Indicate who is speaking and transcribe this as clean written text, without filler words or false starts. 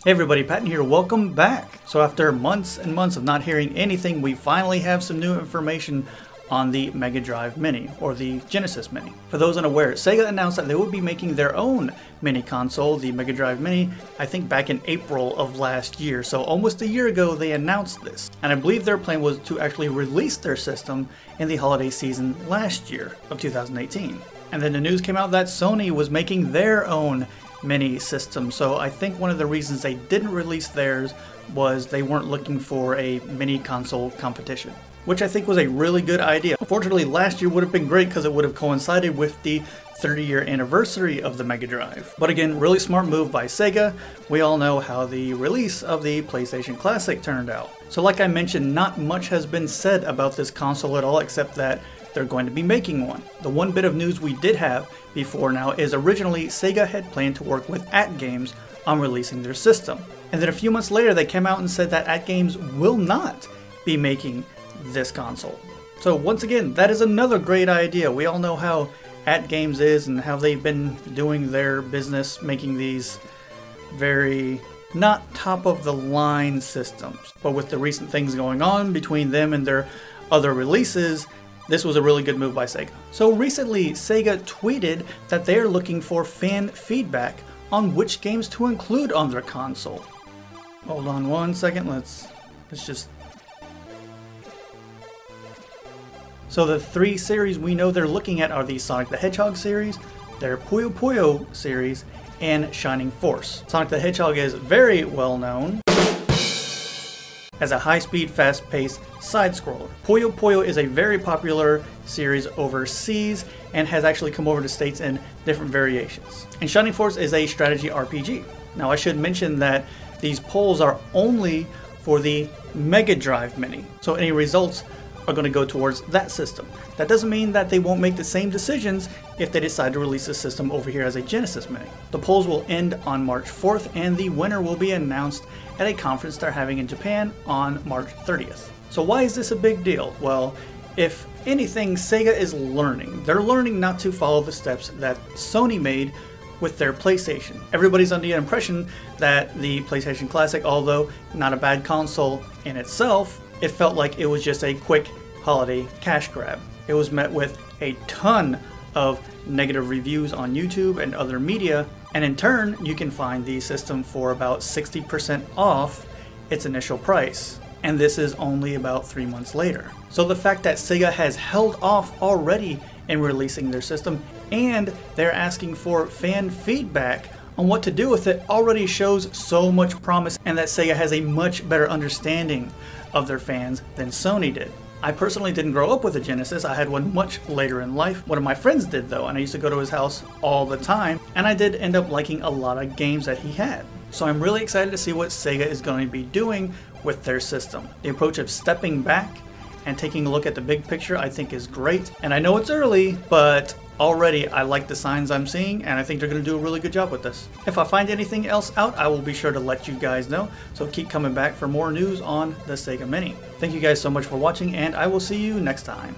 Speaker 1: Hey everybody, Patton here, welcome back. So after months and months of not hearing anything, we finally have some new information on the Mega Drive Mini, or the Genesis Mini. For those unaware, Sega announced that they would be making their own mini console, the Mega Drive Mini, I think back in April of last year. So almost a year ago they announced this. And I believe their plan was to actually release their system in the holiday season last year of 2018. And then the news came out that Sony was making their own mini system. So I think one of the reasons they didn't release theirs was they weren't looking for a mini console competition, which I think was a really good idea. Unfortunately, last year would have been great because it would have coincided with the 30-year anniversary of the Mega Drive. But again, really smart move by Sega. We all know how the release of the PlayStation Classic turned out. So like I mentioned, not much has been said about this console at all, except that they're going to be making one. The one bit of news we did have before now is originally Sega had planned to work with AtGames on releasing their system. And then a few months later they came out and said that AtGames will not be making this console. So once again, that is another great idea. We all know how AtGames is and how they've been doing their business making these very not top of the line systems. But with the recent things going on between them and their other releases, this was a really good move by Sega. So recently, Sega tweeted that they are looking for fan feedback on which games to include on their console. Hold on one second, let's just... So the three series we know they're looking at are the Sonic the Hedgehog series, their Puyo Puyo series, and Shining Force. Sonic the Hedgehog is very well known as a high-speed, fast-paced side-scroller. Puyo Puyo is a very popular series overseas and has actually come over to States in different variations. And Shining Force is a strategy RPG. Now I should mention that these polls are only for the Mega Drive Mini, so any results are going to go towards that system. That doesn't mean that they won't make the same decisions if they decide to release the system over here as a Genesis Mini. The polls will end on March 4th and the winner will be announced at a conference they're having in Japan on March 30th. So why is this a big deal? Well, if anything, Sega is learning. They're learning not to follow the steps that Sony made with their PlayStation. Everybody's under the impression that the PlayStation Classic, although not a bad console in itself, it felt like it was just a quick holiday cash grab. It was met with a ton of negative reviews on YouTube and other media, and in turn you can find the system for about 60% off its initial price. And this is only about 3 months later. So the fact that Sega has held off already in releasing their system and they're asking for fan feedback on what to do with it already shows so much promise, and that Sega has a much better understanding of their fans than Sony did. I personally didn't grow up with a Genesis. I had one much later in life. One of my friends did though, and I used to go to his house all the time, and I did end up liking a lot of games that he had. So I'm really excited to see what Sega is going to be doing with their system. The approach of stepping back and taking a look at the big picture I think is great, and I know it's early, but already I like the signs I'm seeing, and I think they're going to do a really good job with this. If I find anything else out, I will be sure to let you guys know, so keep coming back for more news on the Sega Mini. Thank you guys so much for watching, and I will see you next time.